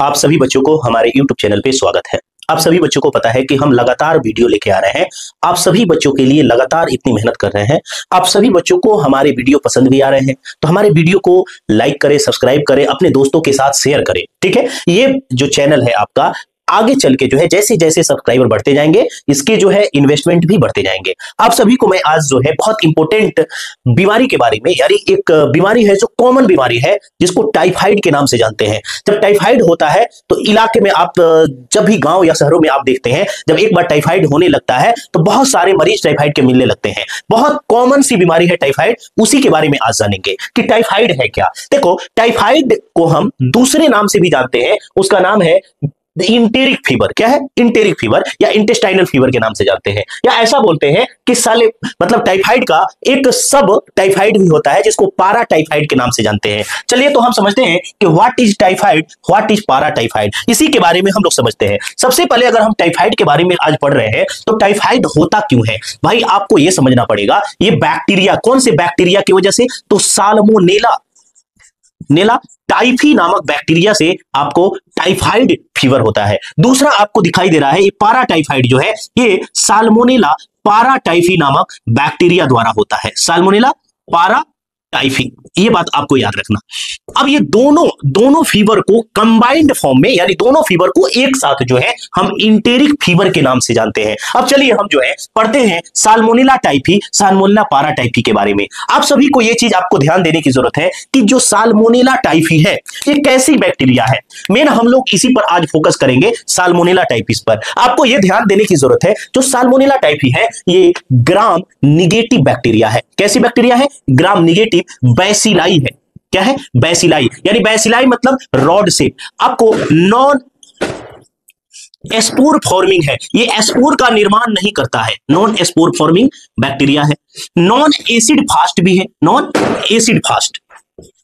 आप सभी बच्चों को हमारे YouTube चैनल पे स्वागत है। आप सभी बच्चों को पता है कि हम लगातार वीडियो लेके आ रहे हैं। आप सभी बच्चों के लिए लगातार इतनी मेहनत कर रहे हैं। आप सभी बच्चों को हमारे वीडियो पसंद भी आ रहे हैं, तो हमारे वीडियो को लाइक करें, सब्सक्राइब करें, अपने दोस्तों के साथ शेयर करें। ठीक है, ये जो चैनल है आपका आगे चल के जो है जैसे जैसे सब्सक्राइबर बढ़ते जाएंगे, इसके जो है इन्वेस्टमेंट भी बढ़ते जाएंगे। आप सभी को मैं आज जो है बहुत इंपॉर्टेंट बीमारी के बारे में, यानी एक बीमारी है जो कॉमन बीमारी है, जिसको टाइफाइड के नाम से जानते हैं। जब टाइफाइड होता है तो इलाके में आप जब भी गांव या शहरों में आप देखते हैं, जब एक बार टाइफाइड होने लगता है तो बहुत सारे मरीज टाइफाइड के मिलने लगते हैं। बहुत कॉमन सी बीमारी है टाइफाइड, उसी के बारे में आज जानेंगे कि टाइफाइड है क्या। देखो, टाइफाइड को हम दूसरे नाम से भी जानते हैं, उसका नाम है इंटेरिक फीवर। क्या है? इंटेरिक फीवर या इंटेस्टाइनल फीवर के नाम से जानते हैं, या ऐसा बोलते हैं कि साले मतलब टाइफाइड का एक सब टाइफाइड भी होता है जिसको पारा टाइफाइड के नाम से जानते हैं। चलिए तो हम समझते हैं कि what is typhoid, what is पारा टाइफाइड, इसी के बारे में हम लोग समझते हैं। सबसे पहले अगर हम टाइफाइड के बारे में आज पढ़ रहे हैं तो टाइफाइड होता क्यों है भाई, आपको यह समझना पड़ेगा। ये बैक्टीरिया, कौन से बैक्टीरिया की वजह से? तो साल्मोनेला टाइफी नामक बैक्टीरिया से आपको टाइफाइड फीवर होता है। दूसरा आपको दिखाई दे रहा है, ये पारा टाइफाइड जो है ये साल्मोनेला पारा टाइफी नामक बैक्टीरिया द्वारा होता है। साल्मोनेला पारा टाइफी, ये बात आपको याद रखना। अब ये दोनों फीवर को कंबाइंड फॉर्म में, यानी दोनों फीवर को एक साथ जो है हम इंटेरिक फीवर के नाम से जानते हैं। अब चलिए हम जो है पढ़ते हैं साल्मोनेला टाइफी, साल्मोनेला पारा टाइफी के बारे में। आप सभी को ये चीज आपको ध्यान देने की जरूरत है कि जो साल्मोनेला टाइफी है ये कैसी बैक्टीरिया है। मेन हम लोग इसी पर आज फोकस करेंगे, साल्मोनेला टाइफिस पर। आपको यह ध्यान देने की जरूरत है, जो साल्मोनेला टाइफी है ये ग्राम निगेटिव बैक्टीरिया है। कैसी बैक्टीरिया है? ग्राम निगेटिव बैसिलाई है। क्या है? बैसिलाई, यानी बैसिलाई मतलब रॉड शेप। आपको नॉन एस्पोर फॉर्मिंग है, ये एस्पोर का निर्माण नहीं करता है, नॉन एस्पोर फॉर्मिंग बैक्टीरिया है। नॉन एसिड फास्ट भी है, नॉन एसिड फास्ट।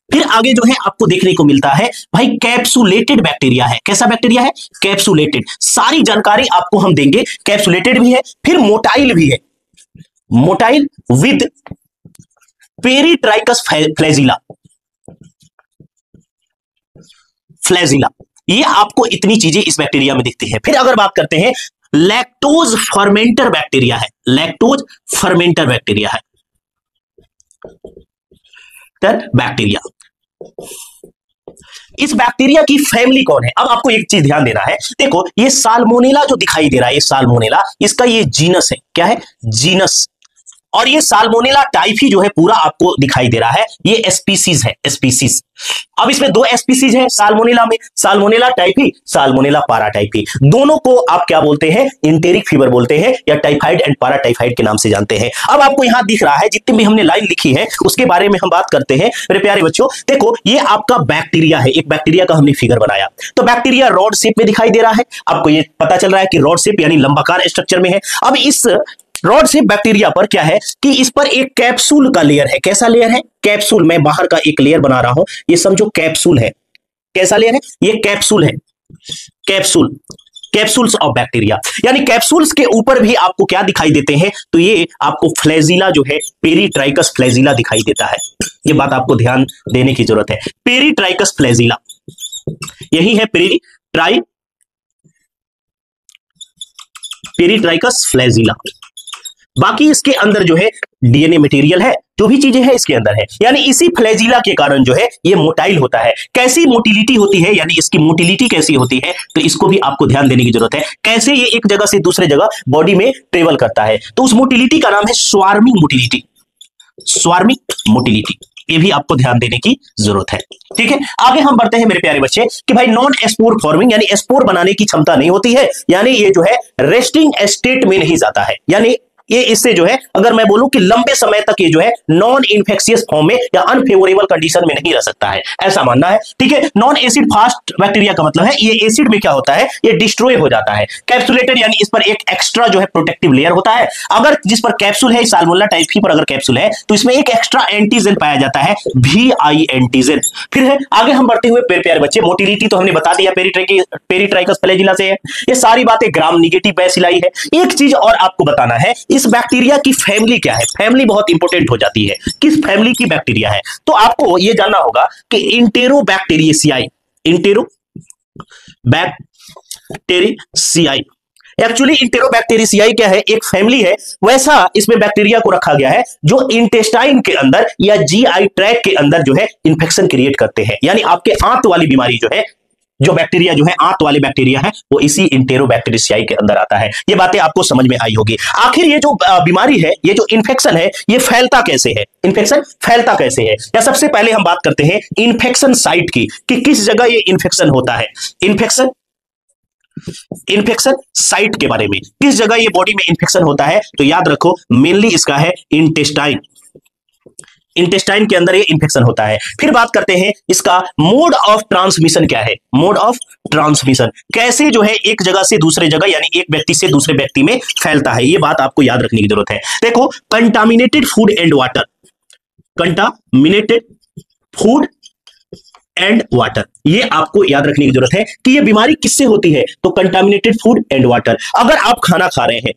फिर आगे जो है आपको देखने को मिलता है भाई कैप्सुलेटेड बैक्टीरिया है। कैसा बैक्टीरिया है? कैप्सुलेटेड। सारी जानकारी आपको हम देंगे। कैप्सुलेटेड भी है, फिर मोटाइल भी है, मोटाइल विद पेरीट्राइकस फ्लैजिला। ये आपको इतनी चीजें इस बैक्टीरिया में दिखती है। फिर अगर बात करते हैं, लैक्टोज फर्मेंटर बैक्टीरिया है, लैक्टोज फर्मेंटर बैक्टीरिया है बैक्टीरिया। इस बैक्टीरिया की फैमिली कौन है? अब आपको एक चीज ध्यान देना है। देखो, ये साल्मोनेला जो दिखाई दे रहा है, ये साल्मोनेला, इसका ये जीनस है। क्या है? जीनस। और ये साल्मोनेला टाइफी जो है पूरा आपको दिखाई दे रहा है, ये स्पीसीज है, स्पीसीज। अब इसमें दो स्पीसीज है साल्मोनेला में, साल्मोनेला टाइफी, साल्मोनेला पारा टाइफी। दोनों को आप क्या बोलते हैं? इंटेरिक फीवर बोलते हैं, या टाइफाइड एंड पारा टाइफाइड के नाम से जानते हैं। अब आपको यहां दिख रहा है, जितनी भी हमने लाइन लिखी है उसके बारे में हम बात करते हैं मेरे प्यारे बच्चों। देखो, ये आपका बैक्टीरिया है, एक बैक्टीरिया का हमने फिगर बनाया, तो बैक्टीरिया रॉड शेप में दिखाई दे रहा है। आपको ये पता चल रहा है कि रॉड शेप यानी लंबाकार स्ट्रक्चर में है। अब इस रॉड शेप बैक्टीरिया पर क्या है कि इस पर एक कैप्सूल का लेयर है। कैसा लेयर है? कैप्सूल। मैं बाहर का एक लेयर बना रहा हूं, ये समझो कैप्सूल है। कैसा लेयर है? ये कैप्सूल है, कैप्सूल, कैप्सूल्स ऑफ बैक्टीरिया। यानी कैप्सूल्स के ऊपर भी आपको क्या दिखाई देते हैं? तो ये आपको फ्लैजिला जो है, पेरीट्राइकस फ्लैजिला दिखाई देता है। ये बात आपको ध्यान देने की जरूरत है। पेरीट्राइकस फ्लैजिला, यही है पेरीट्राइकस फ्लैजिला। बाकी इसके अंदर जो है डीएनए मटेरियल है, जो भी चीजें हैं इसके अंदर है। यानी इसी फ्लैजिला के कारण जो है ये मोटाइल होता है। कैसी मोटिलिटी होती है, यानी इसकी मोटिलिटी कैसी होती है, तो इसको भी आपको ध्यान देने की जरूरत है। कैसे ये एक जगह से दूसरे जगह बॉडी में ट्रेवल करता है, तो उस मोटिलिटी का नाम है स्वार्मिंग मोटिलिटी, स्वार्मिंग मोटिलिटी। ये भी आपको ध्यान देने की जरूरत है। ठीक है, आगे हम बढ़ते हैं मेरे प्यारे बच्चे कि भाई नॉन एस्पोर फॉर्मिंग, यानी एस्पोर बनाने की क्षमता नहीं होती है, यानी ये जो है रेस्टिंग स्टेट में नहीं जाता है। यानी ये इससे जो है, अगर मैं बोलूं कि लंबे समय तक ये जो है नॉन इन्फेक्शियस फॉर्म में या अनफेवरेबल कंडीशन में नहीं रह सकता है, ऐसा मानना है। ठीक है, नॉन एसिड फास्ट बैक्टीरिया का मतलब है ये एसिड में क्या होता है, ये डिस्ट्रॉय हो जाता है। कैप्सुलेटेड, यानी इस पर एक एक्स्ट्रा जो है प्रोटेक्टिव लेयर होता है। अगर जिस पर कैप्सूल है, साल्मोनेला टाइफी पर अगर कैप्सूल है तो इसमें एक एक्स्ट्रा एंटीजन पाया जाता है, VI एंटीजन। फिर है आगे हम बढ़ते हुए प्यारे बच्चे, मोटिलिटी तो हमने बता दिया पेरीट्राइकस फ्लैजिला से है। ये सारी बातें ग्राम निगेटिव बैसिलाई है। एक चीज और आपको बताना है, इस बैक्टीरिया की फैमिली क्या है। फैमिली बहुत इंपॉर्टेंट हो जाती है, किस फैमिली की बैक्टीरिया है। तो आपको यह जानना होगा कि इंटेरोबैक्टीरियेसियाई, इंटेरो बैक्टीरियाई। एक्चुअली इंटेरोबैक्टीरियाई क्या है, एक फैमिली है, वैसा इसमें बैक्टीरिया को रखा गया है जो इंटेस्टाइन के अंदर या जीआई ट्रैक्ट के अंदर जो है इंफेक्शन क्रिएट करते हैं। यानी आपके आंत वाली बीमारी जो है, जो बैक्टीरिया जो है आंत वाले बैक्टीरिया है, वो इसी इंटेरोबैक्टीरियाई के अंदर आता है। ये बातें आपको समझ में आई होगी। आखिर ये जो बीमारी है, ये जो इन्फेक्शन है, ये फैलता कैसे है, इन्फेक्शन फैलता कैसे है, या सबसे पहले हम बात करते हैं इन्फेक्शन साइट की, कि किस जगह ये इन्फेक्शन होता है। इन्फेक्शन साइट के बारे में, किस जगह ये बॉडी में इन्फेक्शन होता है, तो याद रखो मेनली इसका है इंटेस्टाइन। इंटेस्टाइन के अंदर ये इंफेक्शन होता है। फिर बात करते हैं इसका मोड ऑफ ट्रांसमिशन क्या है। मोड ऑफ ट्रांसमिशन कैसे जो है एक जगह से दूसरे जगह, यानी एक व्यक्ति से दूसरे व्यक्ति में फैलता है, ये बात आपको याद रखने की जरूरत है। देखो, contaminated food and water, contaminated food and water, ये आपको याद रखने की जरूरत है कि ये बीमारी किससे होती है, तो कंटामिनेटेड फूड एंड वाटर। अगर आप खाना खा रहे हैं,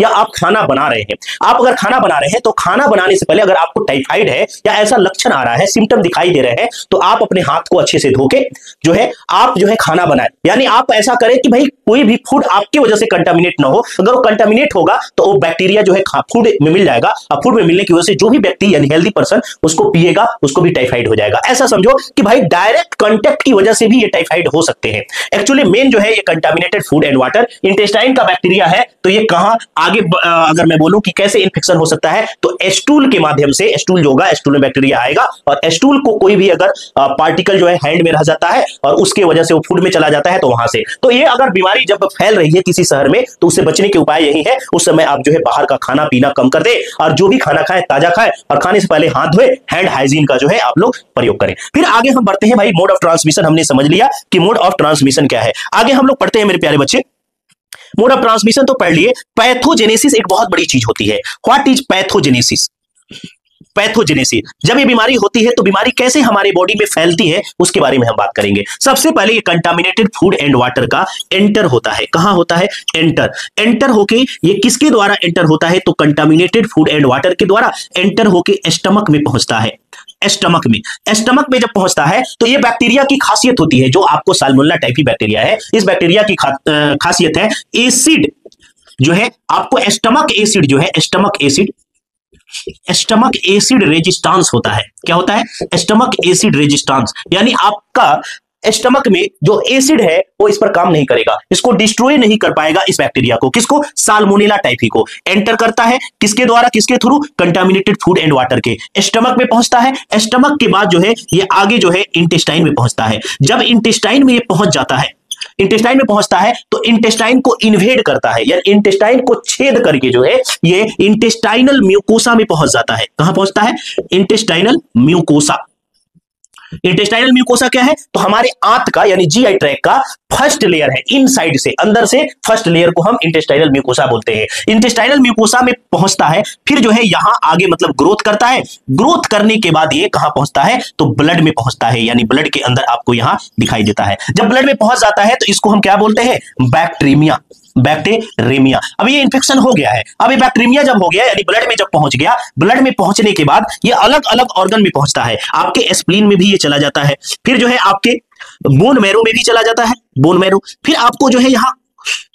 या आप खाना बना रहे हैं, आप अगर खाना बना रहे हैं तो खाना बनाने से पहले अगर आपको टाइफाइड है या ऐसा लक्षण आ रहा है, सिम्टम दिखाई दे रहे हैं, तो आप अपने हाथ को अच्छे से धो के जो है आप जो है खाना बनाए। यानी आप ऐसा करें कि भाई कोई भी फूड आपकी वजह से कंटामिनेट ना हो। अगर वो कंटामिनेट होगा तो वो बैक्टीरिया जो है फूड में मिल जाएगा, और फूड में मिलने की वजह से जो भी व्यक्ति यानी हेल्दी पर्सन उसको पिएगा, उसको भी टाइफाइड हो जाएगा। ऐसा समझो कि भाई डायरेक्ट कांटेक्ट की वजह से भी ये टाइफाइड हो सकते हैं। एक्चुअली मेन जो है ये contaminated food and water, intestine का बैक्टीरिया है, तो ये कहां आगे अगर मैं बोलूं कि कैसे इन्फेक्शन हो सकता है, तो एस्टूल के माध्यम से, एस्टूल जो होगा, एस्टूल में बैक्टीरिया आएगा, और एस्टूल को कोई भी अगर पार्टिकल जो है हैंड में रह जाता है और उसके वजह से वो फूड में चला जाता है, तो वहां से, तो ये अगर बीमारी जब फैल रही है किसी शहर में, तो उससे बचने के उपाय यही है, उस समय आप जो है बाहर का खाना पीना कम कर दे, और जो भी खाना खाए ताजा खाए, और खाने से पहले हाथ धोए, हैंड हाइजीन का जो है आप लोग प्रयोग करें। फिर आगे हम बढ़ते हैं भाई, मोड ऑफ ट्रांसमिशन हमने समझ लिया कि मोड ऑफ ट्रांसमिशन क्या है। आगे हम लोग पढ़ते हैं मेरे प्यारे बच्चे, मोड ऑफ ट्रांसमिशन तो पढ़ लिए। पैथोजेनेसिस एक बहुत बड़ी चीज होती है। What is pathogenesis? पैथोजेनेसिस, जब ये बीमारी होती है तो बीमारी कैसे हमारे बॉडी में फैलती है उसके बारे में हम बात करेंगे। सबसे पहले ये कंटामिनेटेड फूड एंड वाटर का एंटर होता है। कहां होता है? एंटर होके ये किसके द्वारा एंटर होता है, तो कंटामिनेटेड फूड एंड वाटर के द्वारा एंटर होके स्टमक में पहुंचता है। स्टमक में जब पहुंचता है तो ये बैक्टीरिया की खासियत होती है, जो आपको साल्मोनेला टाइफी बैक्टीरिया है, इस बैक्टीरिया की खासियत है एसिड जो है आपको, स्टमक एसिड जो है, स्टमक एसिड रेजिस्टेंस होता है। क्या होता है? स्टमक एसिड रेजिस्टेंस, यानी आपका स्टमक में जो एसिड है वो इस पर काम नहीं करेगा, इसको डिस्ट्रॉय नहीं कर पाएगा इस बैक्टीरिया को। किसको? साल्मोनेला टाइफी को। एंटर करता है किसके द्वारा, किसके through? Contaminated food and water के। स्टमक में पहुंचता है, स्टमक के बाद जो है ये आगे जो है इंटेस्टाइन में पहुंचता है। जब इंटेस्टाइन में ये पहुंच जाता है, इंटेस्टाइन में पहुंचता है तो इंटेस्टाइन को इन्वेड करता है, यानी इंटेस्टाइन को छेद करके जो है ये इंटेस्टाइनल म्यूकोसा में पहुंच जाता है। कहां पहुंचता है? Intestinal mucosa. इंटेस्टाइनल म्यूकोसा क्या है? तो हमारे आंत का यानी जीआई ट्रैक्ट का फर्स्ट लेयर है, इनसाइड से, अंदर से फर्स्ट लेयर को हम इंटेस्टाइनल म्यूकोसा बोलते हैं। इंटेस्टाइनल म्यूकोसा में पहुंचता है, फिर जो है यहां आगे मतलब ग्रोथ करता है। ग्रोथ करने के बाद ये कहां पहुंचता है? तो ब्लड में पहुंचता है, यानी ब्लड के अंदर आपको यहां दिखाई देता है। जब ब्लड में पहुंच जाता है तो इसको हम क्या बोलते हैं? बैक्टीरियमिया। अब ये इन्फेक्शन हो गया है, अब ये बैक्टीरियमिया जब हो गया यानी ब्लड में जब पहुंच गया, ब्लड में पहुंचने के बाद ये अलग अलग ऑर्गन में पहुंचता है। आपके स्प्लीन में भी ये चला जाता है, फिर जो है आपके बोन मैरो में भी चला जाता है, बोन मैरो, फिर आपको जो है यहां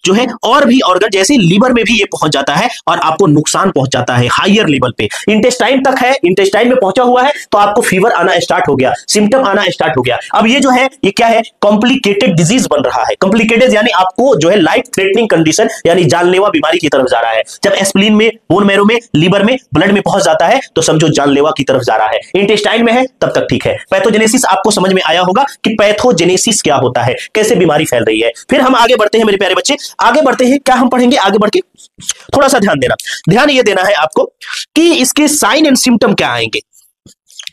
जो है और भी ऑर्गन जैसे लीवर में भी ये पहुंच जाता है और आपको नुकसान पहुंचाता है हायर लेवल पे। इंटेस्टाइन तक है, इंटेस्टाइन में पहुंचा हुआ है तो आपको फीवर आना स्टार्ट हो गया, सिम्टम आना स्टार्ट हो गया। अब ये जो है ये क्या है? कॉम्प्लिकेटेड डिजीज बन रहा है। कॉम्प्लिकेटेड यानी आपको जो है लाइफ थ्रेटनिंग कंडीशन यानी जानलेवा बीमारी की तरफ जा रहा है। जब स्प्लीन में, बोन मैरो में, लीवर में, ब्लड में पहुंच जाता है तो समझो जानलेवा की तरफ जा रहा है। इंटेस्टाइन में है तब तक ठीक है। पैथोजेनेसिस आपको समझ में आया होगा कि पैथोजेनेसिस क्या होता है, कैसे बीमारी फैल रही है। फिर हम आगे बढ़ते हैं मेरे प्यारे बच्चे, आगे बढ़ते हैं। क्या हम पढ़ेंगे आगे बढ़ के? थोड़ा सा ध्यान ये देना है आपको कि इसके साइन एंड सिम्टम क्या आएंगे।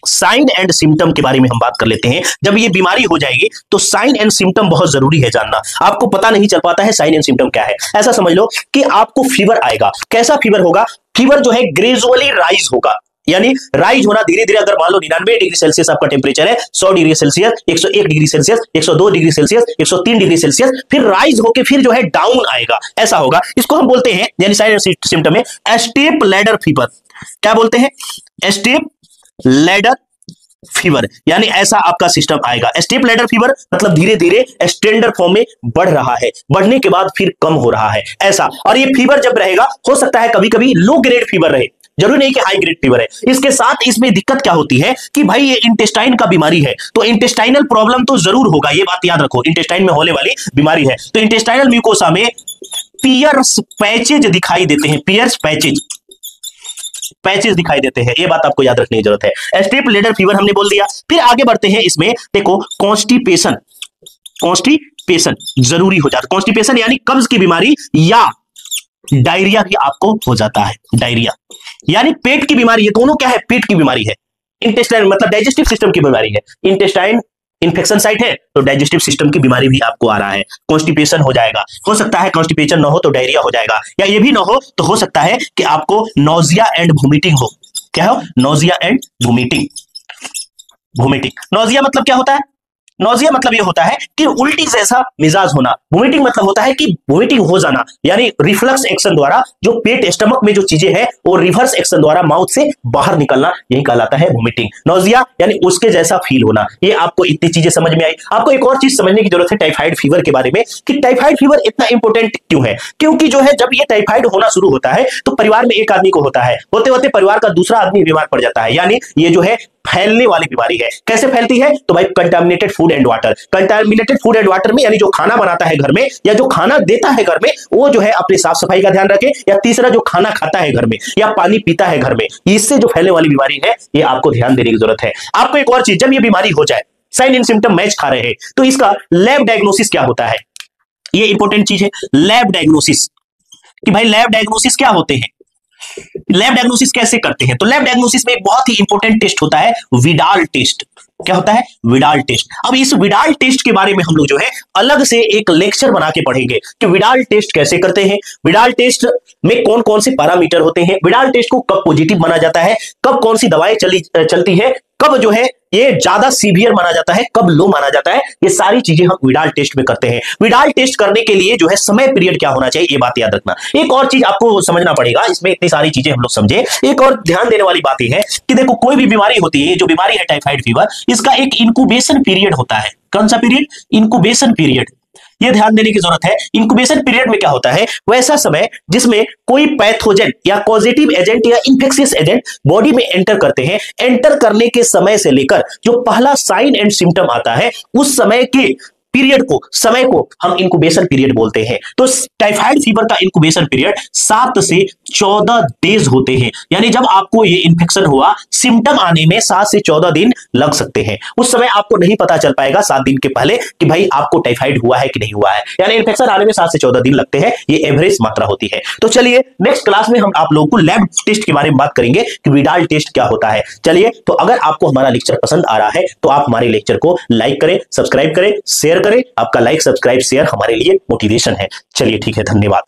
साइन एंड सिम्टम के बारे में हम बात कर लेते हैं। जब ये बीमारी हो जाएगी तो साइन एंड सिम्टम बहुत जरूरी है जानना। आपको पता नहीं चल पाता है साइन एंड सिम्टम क्या है। ऐसा समझ लो कि आपको फीवर आएगा। कैसा फीवर होगा? फीवर जो है ग्रेजुअली राइज होगा, यानी राइज होना धीरे धीरे। अगर मान लो 99 डिग्री सेल्सियस आपका टेम्परेचर है, 100 degree Celsius, 101 degree Celsius, 102 degree Celsius, 103 degree Celsius, फिर राइज होके फिर जो है डाउन आएगा, ऐसा होगा। इसको हम बोलते हैं यानी साइन एंड सिम्टम में स्टेप लैडर फीवर। क्या बोलते हैं? स्टेप लैडर फीवर, यानी ऐसा आपका सिस्टम आएगा। स्टेप लैडर फीवर मतलब धीरे धीरे स्टैंडर फॉर्म में बढ़ रहा है, बढ़ने के बाद फिर कम हो रहा है, ऐसा। और ये फीवर जब रहेगा, हो सकता है कभी कभी लो ग्रेड फीवर रहे, जरूरी नहीं कि हाई ग्रेड फीवर है। इसके साथ इसमें दिक्कत क्या होती है कि भाई ये इंटेस्टाइन का बीमारी है, तो इंटेस्टाइनल प्रॉब्लम तो जरूर होगा, ये बात याद रखो, इंटेस्टाइन में होने वाली बीमारी है। तो इंटेस्टाइनल म्यूकोसा में पियर्स पैचेज दिखाई देते हैं, पियर्स पैचेज दिखाई देते हैं, ये बात आपको याद रखने की जरूरत है। स्टेप लैडर फीवर हमने बोल दिया। फिर आगे बढ़ते हैं, इसमें देखो कॉन्स्टिपेशन जरूरी हो जाता है। कॉन्स्टिपेशन यानी कब्ज की बीमारी या डायरिया भी आपको हो जाता है। डायरिया यानी पेट की बीमारी, ये दोनों क्या है, पेट की बीमारी है। इंटेस्टाइन मतलब डाइजेस्टिव सिस्टम की बीमारी है। इंटेस्टाइन इन्फेक्शन साइट है तो डाइजेस्टिव सिस्टम की बीमारी भी आपको आ रहा है, कॉन्स्टिपेशन हो जाएगा। हो सकता है कॉन्स्टिपेशन ना हो तो डायरिया हो जाएगा, या ये भी ना हो तो हो सकता है कि आपको नोजिया एंड वोमिटिंग हो। क्या हो? Nausea and vomiting. नोजिया मतलब क्या होता है? नोजिया मतलब ये होता है कि उल्टी जैसा मिजाज होना। वोमिटिंग मतलब होता है कि वोमिटिंग हो जाना, यानी रिफ्लक्स एक्शन द्वारा जो पेट स्टमक में जो चीजें हैं वो रिवर्स एक्शन द्वारा माउथ से बाहर निकलना, यही कहलाता है वोमिटिंग। नोजिया यानी उसके जैसा फील होना। ये आपको इतनी चीजें समझ में आई। आपको एक और चीज समझने की जरूरत है टाइफाइड फीवर के बारे में, कि टाइफाइड फीवर इतना इंपॉर्टेंट क्यों है। क्योंकि जो है, जब ये टाइफाइड होना शुरू होता है तो परिवार में एक आदमी को होता है, होते होते परिवार का दूसरा आदमी बीमार पड़ जाता है, यानी ये जो है फैलने वाली बीमारी है। कैसे फैलती है? तो भाई contaminated food and water. Contaminated food and water में यानी जो खाना बनाता है घर में या जो खाना देता है घर में, वो जो है अपनी साफ सफाई का ध्यान रखे, या तीसरा जो खाना खाता है घर में या पानी पीता है घर में, इससे जो फैलने वाली बीमारी है, ये आपको ध्यान देने की जरूरत है। आपको एक और चीज, जब ये बीमारी हो जाए, साइन एंड सिम्टम मैच खा रहे हैं, तो इसका लैब डायग्नोसिस क्या होता है, ये इंपॉर्टेंट चीज है। लैब डायग्नोसिस, कि भाई लैब डायग्नोसिस क्या होते हैं, लैब डायग्नोसिस कैसे करते हैं। तो लैब डायग्नोसिस में एक बहुत ही इंपॉर्टेंट टेस्ट होता है, विडाल टेस्ट। क्या होता है? Widal test. अब इस विडाल टेस्ट के बारे में हम लोग जो है अलग से एक लेक्चर बना के पढ़ेंगे कि विडाल टेस्ट कैसे करते हैं, विडाल टेस्ट में कौन कौन से पैरामीटर होते हैं, विडाल टेस्ट को कब पॉजिटिव माना जाता है, कब कौन सी दवाएं चलती है, कब जो है ये ज्यादा सीवियर माना जाता है, कब लो माना जाता है, ये सारी चीजें हम विडाल टेस्ट में करते हैं। विडाल टेस्ट करने के लिए जो है समय पीरियड क्या होना चाहिए, ये बात याद रखना। एक और चीज आपको समझना पड़ेगा, इसमें इतनी सारी चीजें हम लोग समझे, एक और ध्यान देने वाली बात यह है कि देखो कोई भी बीमारी होती है, जो बीमारी है टाइफाइड फीवर, इसका एक इंक्यूबेशन पीरियड होता है। कौन सा पीरियड? Incubation period. ये ध्यान देने की जरूरत है। इंक्यूबेशन पीरियड में क्या होता है, वैसा समय जिसमें कोई पैथोजन या पॉजिटिव एजेंट या इंफेक्शियस एजेंट बॉडी में एंटर करते हैं। एंटर करने के समय से लेकर जो पहला साइन एंड सिम्टम आता है, उस समय के पीरियड को, समय को हम इंक्यूबेशन पीरियड बोलते हैं। तो टाइफाइड फीवर का इंक्यूबेशन पीरियड 7 से 14 डेज होते हैं, यानी जब आपको ये इंफेक्शन हुआ, सिम्टम आने में 7 से 14 दिन लग सकते हैं। उस समय आपको नहीं पता चल पाएगा 7 दिन के पहले कि भाई आपको टाइफाइड हुआ है कि नहीं हुआ है, यानी इंफेक्शन आने में 7 से 14 दिन लगते हैं, ये एवरेज मात्रा होती है। तो चलिए नेक्स्ट क्लास में हम आप लोगों को लैब टेस्ट के बारे में बात करेंगे कि विडाल टेस्ट क्या होता है। चलिए, तो अगर आपको हमारा लेक्चर पसंद आ रहा है तो आप हमारे लेक्चर को लाइक करें, सब्सक्राइब करें, शेयर करें। आपका लाइक, सब्सक्राइब, शेयर हमारे लिए मोटिवेशन है। चलिए ठीक है, धन्यवाद।